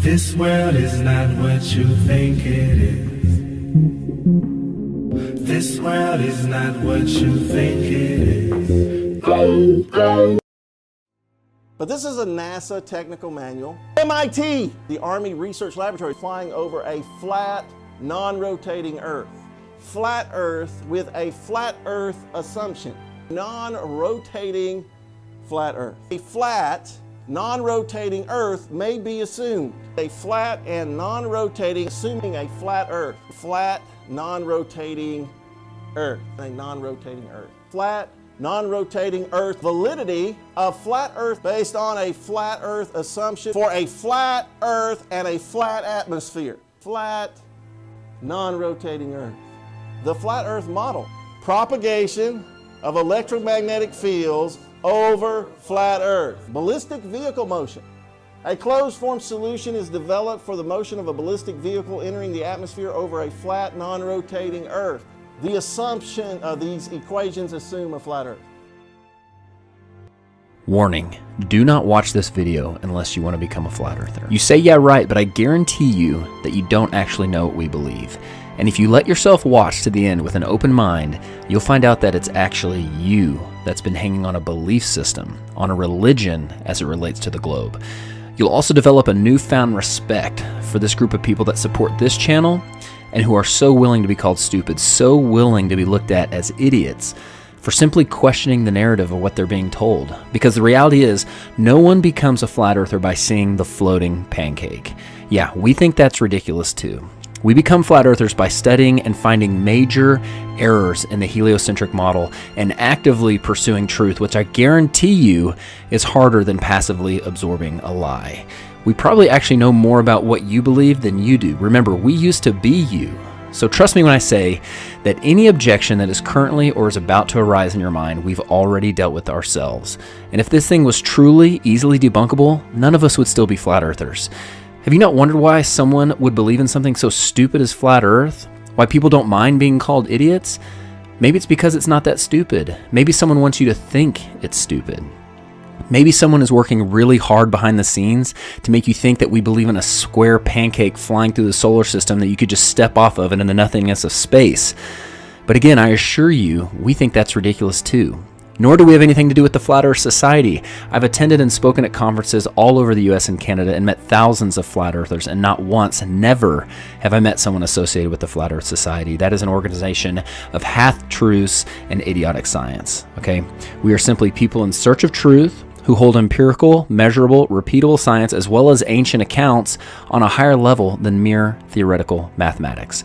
This world is not what you think it is. This world is not what you think it is. But this is a NASA technical manual. MIT, the Army Research Laboratory, flying over a flat, non-rotating Earth. Flat Earth with a flat Earth assumption. Non-rotating flat Earth. A flat, non-rotating Earth may be assumed. A flat and non-rotating, assuming a flat Earth. Flat, non-rotating Earth. A non-rotating Earth. Flat, non-rotating Earth. Validity of flat Earth based on a flat Earth assumption for a flat Earth and a flat atmosphere. Flat, non-rotating Earth. The flat Earth model. Propagation of electromagnetic fields over flat Earth. Ballistic vehicle motion. A closed-form solution is developed for the motion of a ballistic vehicle entering the atmosphere over a flat, non-rotating Earth. The assumption of these equations assume a flat Earth. Warning, do not watch this video unless you want to become a flat earther. You say yeah right, but I guarantee you that you don't actually know what we believe. And if you let yourself watch to the end with an open mind, you'll find out that it's actually you that's been hanging on a belief system, on a religion as it relates to the globe. You'll also develop a newfound respect for this group of people that support this channel and who are so willing to be called stupid, so willing to be looked at as idiots for simply questioning the narrative of what they're being told. Because the reality is, no one becomes a flat earther by seeing the floating pancake. Yeah, we think that's ridiculous too. We become flat earthers by studying and finding major errors in the heliocentric model and actively pursuing truth, which I guarantee you is harder than passively absorbing a lie. We probably actually know more about what you believe than you do. Remember, we used to be you. So trust me when I say that any objection that is currently or is about to arise in your mind, we've already dealt with ourselves. And if this thing was truly easily debunkable, none of us would still be flat earthers. Have you not wondered why someone would believe in something so stupid as flat earth? Why people don't mind being called idiots? Maybe it's because it's not that stupid. Maybe someone wants you to think it's stupid. Maybe someone is working really hard behind the scenes to make you think that we believe in a square pancake flying through the solar system that you could just step off of and in the nothingness of space. But again, I assure you, we think that's ridiculous too. Nor do we have anything to do with the Flat Earth Society. I've attended and spoken at conferences all over the US and Canada and met thousands of flat earthers, and not once, never have I met someone associated with the Flat Earth Society. That is an organization of half-truths and idiotic science, okay? We are simply people in search of truth who hold empirical, measurable, repeatable science as well as ancient accounts on a higher level than mere theoretical mathematics.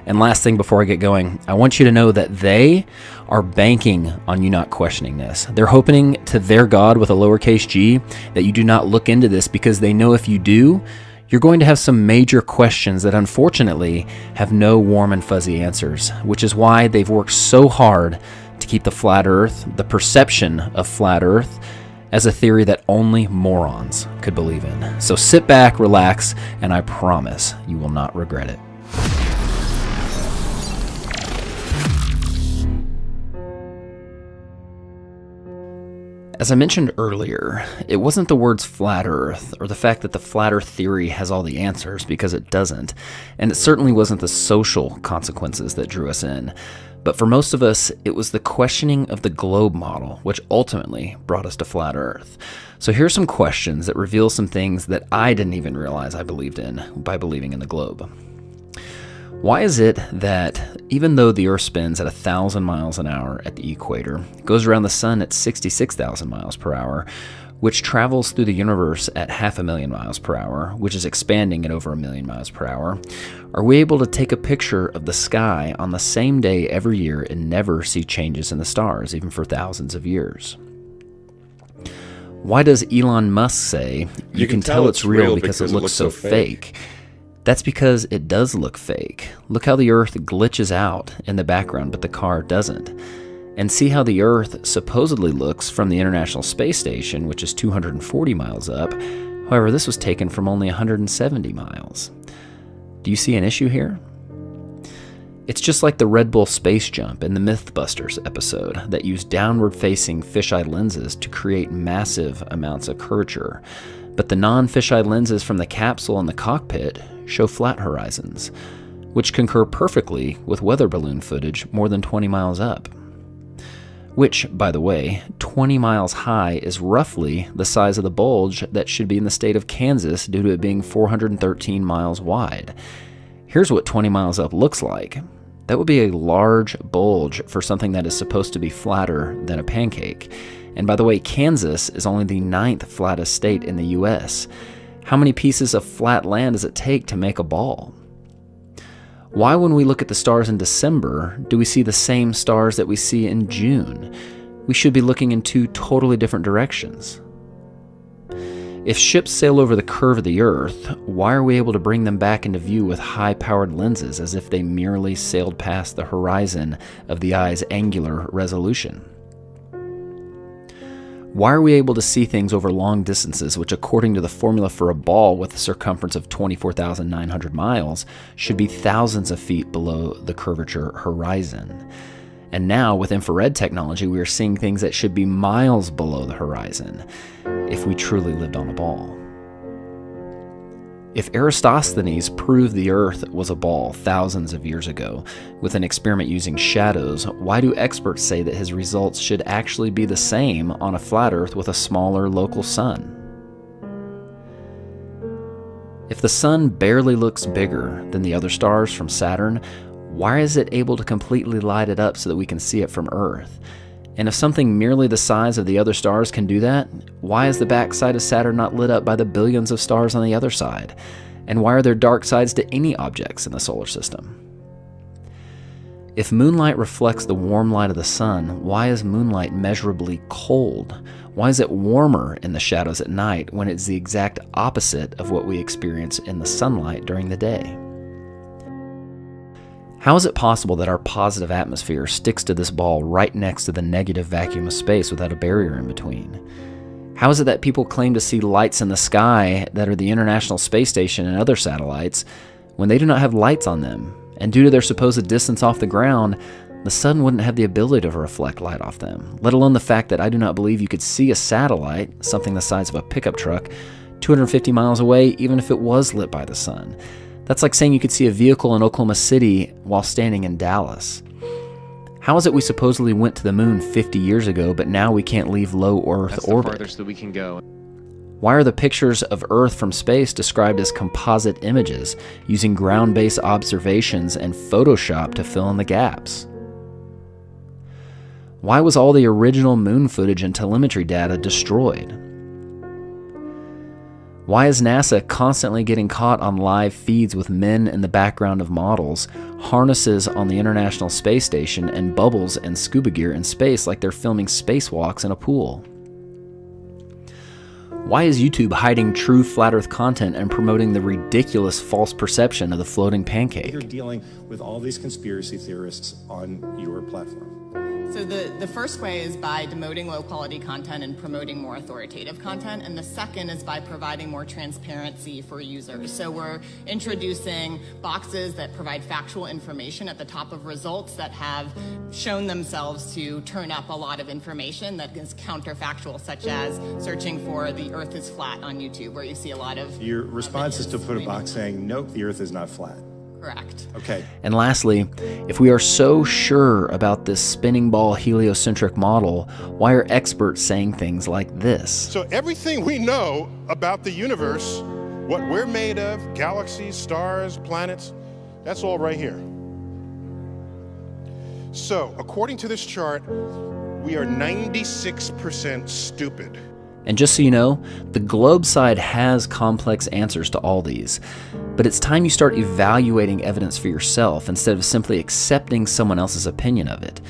And last thing before I get going, I want you to know that they are banking on you not questioning this. They're hoping to their God with a lowercase g that you do not look into this, because they know if you do, you're going to have some major questions that unfortunately have no warm and fuzzy answers, which is why they've worked so hard to keep the flat earth, the perception of flat earth, as a theory that only morons could believe in. So sit back, relax, and I promise you will not regret it. As I mentioned earlier, it wasn't the words flat earth or the fact that the flat earth theory has all the answers, because it doesn't. And it certainly wasn't the social consequences that drew us in. But for most of us, it was the questioning of the globe model, which ultimately brought us to flat earth. So here's some questions that reveal some things that I didn't even realize I believed in by believing in the globe. Why is it that even though the Earth spins at 1,000 miles an hour at the equator, goes around the sun at 66,000 miles per hour, which travels through the universe at 500,000 miles per hour, which is expanding at over 1,000,000 miles per hour, are we able to take a picture of the sky on the same day every year and never see changes in the stars, even for thousands of years? Why does Elon Musk say, you can tell it's real because it looks so fake? That's because it does look fake. Look how the Earth glitches out in the background, but the car doesn't. And see how the Earth supposedly looks from the International Space Station, which is 240 miles up. However, this was taken from only 170 miles. Do you see an issue here? It's just like the Red Bull space jump in the Mythbusters episode that used downward-facing fisheye lenses to create massive amounts of curvature. But the non-fisheye lenses from the capsule and the cockpit show flat horizons, which concur perfectly with weather balloon footage more than 20 miles up. Which, by the way, 20 miles high is roughly the size of the bulge that should be in the state of Kansas due to it being 413 miles wide. Here's what 20 miles up looks like. That would be a large bulge for something that is supposed to be flatter than a pancake. And by the way, Kansas is only the 9th flattest state in the US. How many pieces of flat land does it take to make a ball? Why, when we look at the stars in December, do we see the same stars that we see in June? We should be looking in two totally different directions. If ships sail over the curve of the Earth, why are we able to bring them back into view with high-powered lenses as if they merely sailed past the horizon of the eye's angular resolution? Why are we able to see things over long distances, which according to the formula for a ball with a circumference of 24,900 miles, should be thousands of feet below the curvature horizon? And now, with infrared technology, we are seeing things that should be miles below the horizon, if we truly lived on a ball. If Eratosthenes proved the Earth was a ball thousands of years ago with an experiment using shadows, why do experts say that his results should actually be the same on a flat Earth with a smaller local sun? If the sun barely looks bigger than the other stars from Saturn, why is it able to completely light it up so that we can see it from Earth? And if something merely the size of the other stars can do that, why is the backside of Saturn not lit up by the billions of stars on the other side? And why are there dark sides to any objects in the solar system? If moonlight reflects the warm light of the sun, why is moonlight measurably cold? Why is it warmer in the shadows at night when it's the exact opposite of what we experience in the sunlight during the day? How is it possible that our positive atmosphere sticks to this ball right next to the negative vacuum of space without a barrier in between? How is it that people claim to see lights in the sky that are the International Space Station and other satellites when they do not have lights on them? And due to their supposed distance off the ground, the sun wouldn't have the ability to reflect light off them, let alone the fact that I do not believe you could see a satellite, something the size of a pickup truck, 250 miles away even if it was lit by the sun. That's like saying you could see a vehicle in Oklahoma City while standing in Dallas. How is it we supposedly went to the moon 50 years ago, but now we can't leave low Earth orbit? That's the farthest that we can go. Why are the pictures of Earth from space described as composite images, using ground-based observations and Photoshop to fill in the gaps? Why was all the original moon footage and telemetry data destroyed? Why is NASA constantly getting caught on live feeds with men in the background of models, harnesses on the International Space Station, and bubbles and scuba gear in space like they're filming spacewalks in a pool? Why is YouTube hiding true flat Earth content and promoting the ridiculous false perception of the floating pancake? You're dealing with all these conspiracy theorists on your platform. So the first way is by demoting low-quality content and promoting more authoritative content, and the second is by providing more transparency for users. So we're introducing boxes that provide factual information at the top of results that have shown themselves to turn up a lot of information that is counterfactual, such as searching for the Earth is flat on YouTube, where you see a lot of Your response is to put a box saying, nope, the Earth is not flat. Correct. Okay. And lastly, if we are so sure about this spinning ball heliocentric model, why are experts saying things like this? So everything we know about the universe, what we're made of, galaxies, stars, planets, that's all right here. So according to this chart, we are 96% stupid. And just so you know, the globe side has complex answers to all these. But it's time you start evaluating evidence for yourself instead of simply accepting someone else's opinion of it.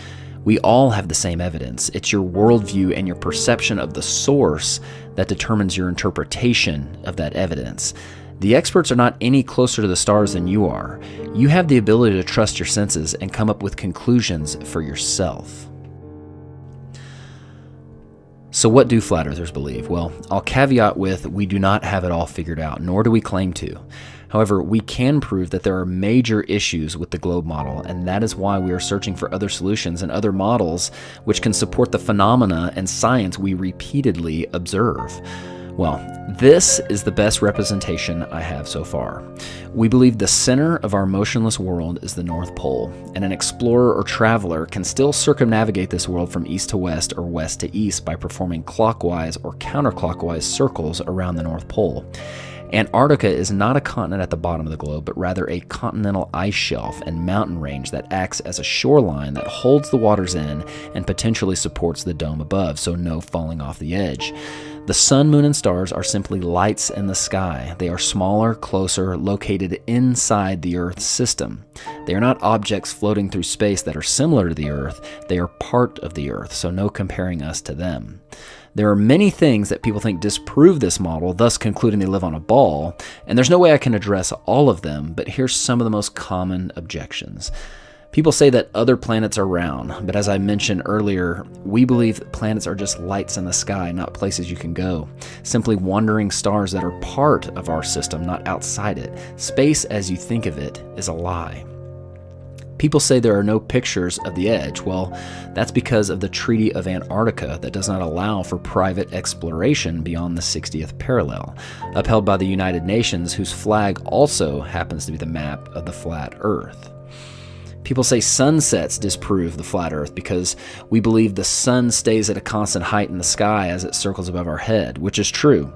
We all have the same evidence. It's your worldview and your perception of the source that determines your interpretation of that evidence. The experts are not any closer to the stars than you are. You have the ability to trust your senses and come up with conclusions for yourself. So what do flat earthers believe? Well, I'll caveat with we do not have it all figured out, nor do we claim to. However, we can prove that there are major issues with the globe model, and that is why we are searching for other solutions and other models which can support the phenomena and science we repeatedly observe. Well, this is the best representation I have so far. We believe the center of our motionless world is the North Pole, and an explorer or traveler can still circumnavigate this world from east to west or west to east by performing clockwise or counterclockwise circles around the North Pole. Antarctica is not a continent at the bottom of the globe, but rather a continental ice shelf and mountain range that acts as a shoreline that holds the waters in and potentially supports the dome above, so no falling off the edge. The sun, moon, and stars are simply lights in the sky. They are smaller, closer, located inside the Earth's system. They are not objects floating through space that are similar to the Earth. They are part of the Earth, so no comparing us to them. There are many things that people think disprove this model, thus concluding they live on a ball, and there's no way I can address all of them, but here's some of the most common objections. People say that other planets are round, but as I mentioned earlier, we believe that planets are just lights in the sky, not places you can go. Simply wandering stars that are part of our system, not outside it. Space, as you think of it, is a lie. People say there are no pictures of the edge. Well, that's because of the Treaty of Antarctica that does not allow for private exploration beyond the 60th parallel, upheld by the United Nations, whose flag also happens to be the map of the flat Earth. People say sunsets disprove the flat Earth because we believe the sun stays at a constant height in the sky as it circles above our head, which is true.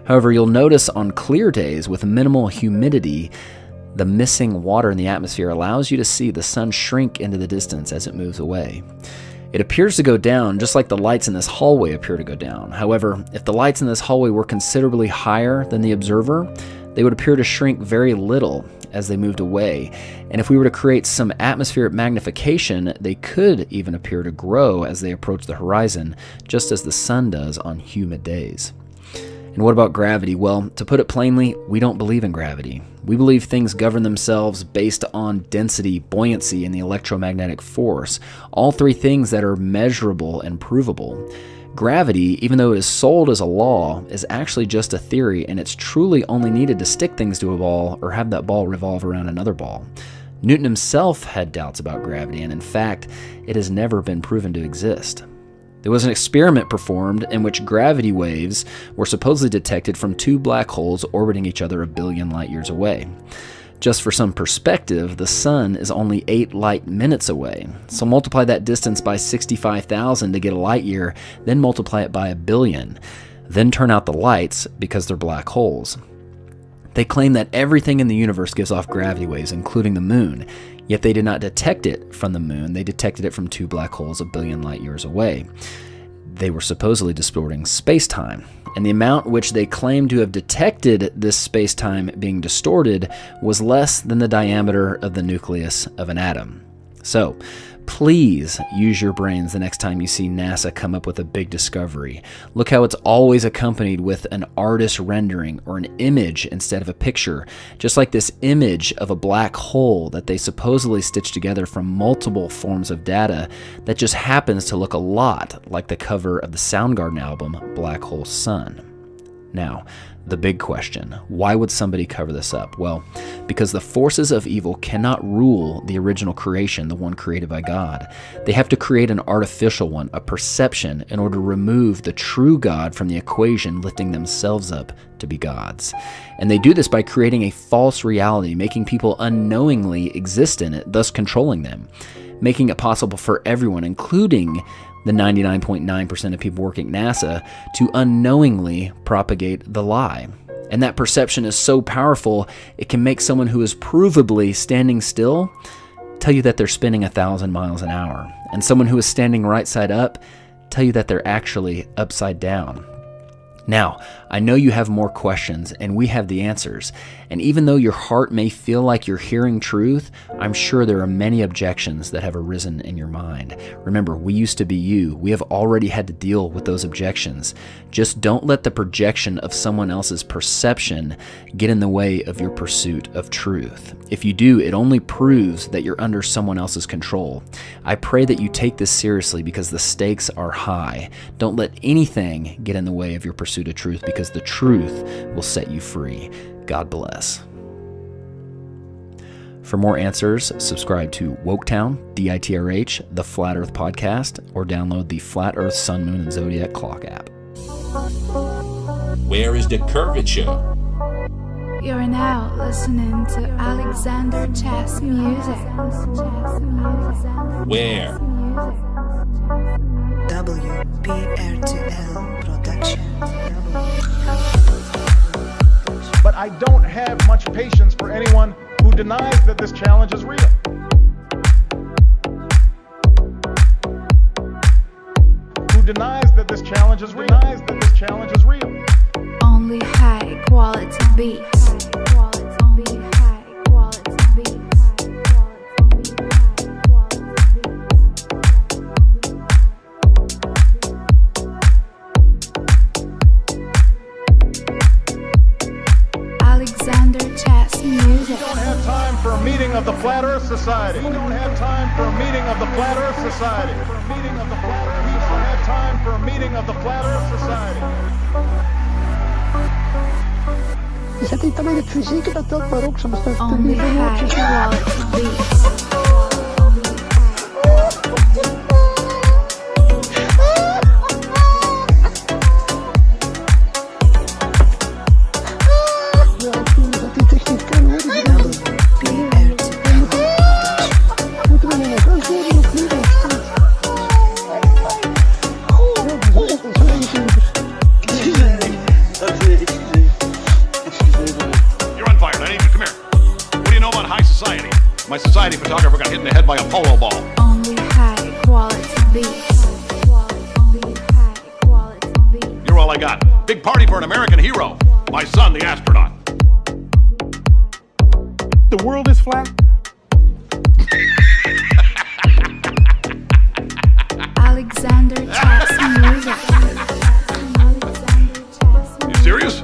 However, you'll notice on clear days with minimal humidity, the missing water in the atmosphere allows you to see the sun shrink into the distance as it moves away. It appears to go down just like the lights in this hallway appear to go down. However, if the lights in this hallway were considerably higher than the observer, they would appear to shrink very little as they moved away, and if we were to create some atmospheric magnification, they could even appear to grow as they approach the horizon, just as the sun does on humid days. And what about gravity? Well, to put it plainly, we don't believe in gravity. We believe things govern themselves based on density, buoyancy, and the electromagnetic force, all three things that are measurable and provable. Gravity, even though it is sold as a law, is actually just a theory, and it's truly only needed to stick things to a ball or have that ball revolve around another ball. Newton himself had doubts about gravity, and in fact, it has never been proven to exist. There was an experiment performed in which gravity waves were supposedly detected from two black holes orbiting each other 1 billion light years away. Just for some perspective, the sun is only 8 light minutes away. So multiply that distance by 65,000 to get a light year, then multiply it by 1 billion. Then turn out the lights because they're black holes. They claim that everything in the universe gives off gravity waves, including the moon. Yet they did not detect it from the moon. They detected it from two black holes 1 billion light years away. They were supposedly distorting space-time, and the amount which they claimed to have detected this space-time being distorted was less than the diameter of the nucleus of an atom. So, please use your brains the next time you see NASA come up with a big discovery. Look how it's always accompanied with an artist rendering or an image instead of a picture, just like this image of a black hole that they supposedly stitched together from multiple forms of data that just happens to look a lot like the cover of the Soundgarden album, Black Hole Sun. Now, the big question, why would somebody cover this up? Well, because the forces of evil cannot rule the original creation, the one created by God. They have to create an artificial one, a perception, in order to remove the true God from the equation, lifting themselves up to be gods. And they do this by creating a false reality, making people unknowingly exist in it, thus controlling them, making it possible for everyone, including the 99.9% of people working at NASA, to unknowingly propagate the lie. And that perception is so powerful, it can make someone who is provably standing still tell you that they're spinning 1,000 miles an hour. And someone who is standing right side up tell you that they're actually upside down. Now, I know you have more questions, and we have the answers. And even though your heart may feel like you're hearing truth, I'm sure there are many objections that have arisen in your mind. Remember, we used to be you. We have already had to deal with those objections. Just don't let the projection of someone else's perception get in the way of your pursuit of truth. If you do, it only proves that you're under someone else's control. I pray that you take this seriously because the stakes are high. Don't let anything get in the way of your pursuit of truth, because the truth will set you free. God bless. For more answers, subscribe to Woketown, DITRH, the Flat Earth Podcast, or download the Flat Earth Sun, Moon, and Zodiac Clock app. Where is the curvature? You're now listening to Alexander Chess Music. Where? WPRTL Production. But I don't have much patience for anyone who denies that this challenge is real. Who denies that this challenge is real. Only high quality beats. Only high quality beats. Alexander Chess Music. We don't have time for a meeting of the Flat Earth Society. We don't have time for a meeting of the Flat Earth Society. We don't have time for a meeting of the Flat Earth Society. Zet niet alleen het fysieke dat ook, maar ook soms dat Only high quality beats. My society photographer got hit in the head by a polo ball. Only high quality beats. Only high quality beats. You're all I got. Big party for an American hero. My son, the astronaut. The world is flat. Alexander Chess Music. You serious?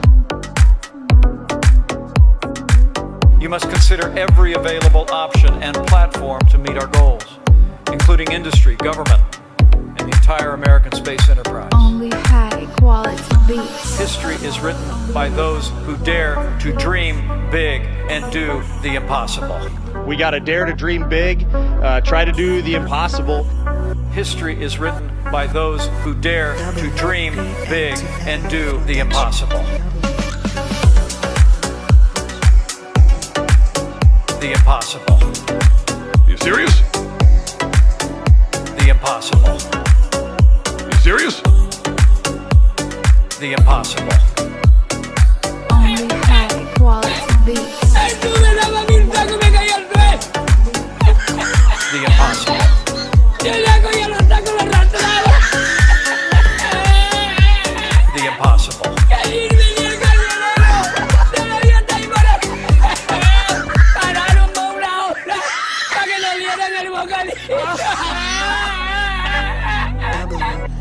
You must consider every available option and platform to meet our goals, including industry, government, and the entire American space enterprise. Only high quality beats. History is written by those who dare to dream big and do the impossible. We gotta dare to dream big, try to do the impossible. History is written by those who dare to dream big and do the impossible. The impossible. You serious? The impossible. You serious? The impossible. Only high quality beats. The impossible. The impossible.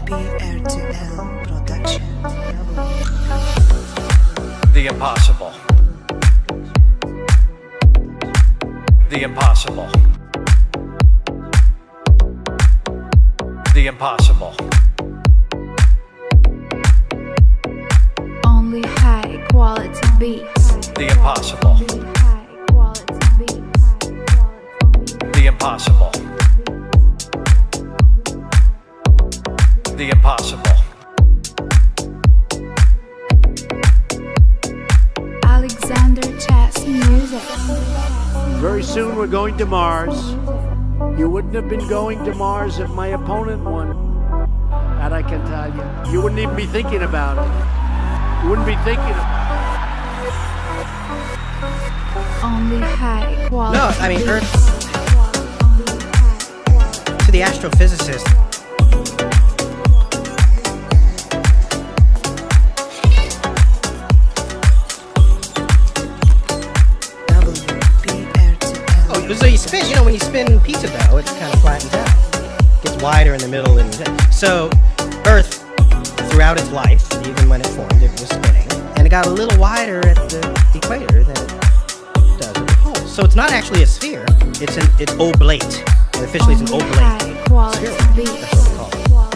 WPRTL Production. The impossible. The impossible. The impossible. Only high quality beats. The impossible. High quality beats. The impossible. The impossible. Alexander Chess Music. Very soon we're going to Mars. You wouldn't have been going to Mars if my opponent won. That I can tell you. You wouldn't even be thinking about it. You wouldn't be thinking about it. Only high quality. No, I mean, Earth. To the astrophysicist. So you spin, when you spin pizza dough, it kind of flattens out. Gets wider in the middle. So Earth, throughout its life, even when it formed, it was spinning. And it got a little wider at the equator than it does at the pole. So it's not actually a sphere, it's oblate. And officially it's an oblate sphere. That's what we call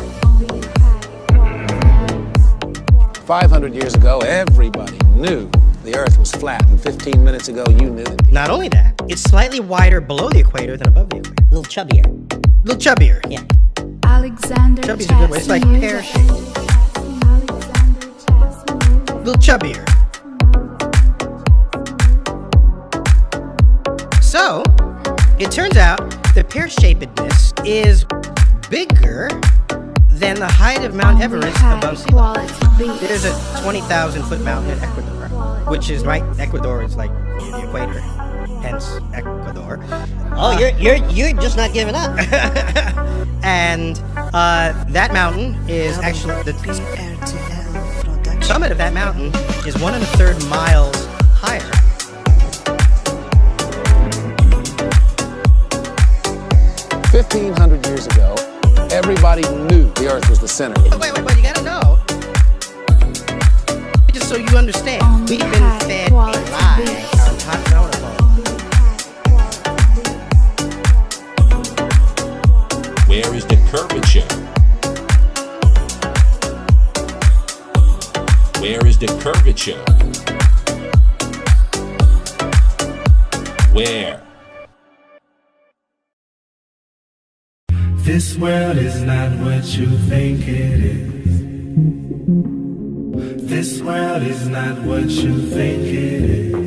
it. 500 years ago, everybody knew the Earth was flat, and 15 minutes ago, you knew it. Not only that, it's slightly wider below the equator than above the equator. A little chubbier. Yeah. Alexander Chubby's a good way. It's like pear-shaped. A little chubbier. So, it turns out the pear-shapedness is bigger than the height of Mount Everest above sea level. There's a 20,000-foot mountain in Ecuador, which is right. Ecuador is like near the equator, hence Ecuador. Oh, you're just not giving up. And that mountain is actually the summit of that mountain is 1 1/3 miles higher. $1,500 years ago, everybody knew the Earth was the center. Wait, you gotta know. Just so you understand, we've been fed a lie our entire Where is the curvature? Where is the curvature? Where? This world is not what you think it is. This world is not what you think it is.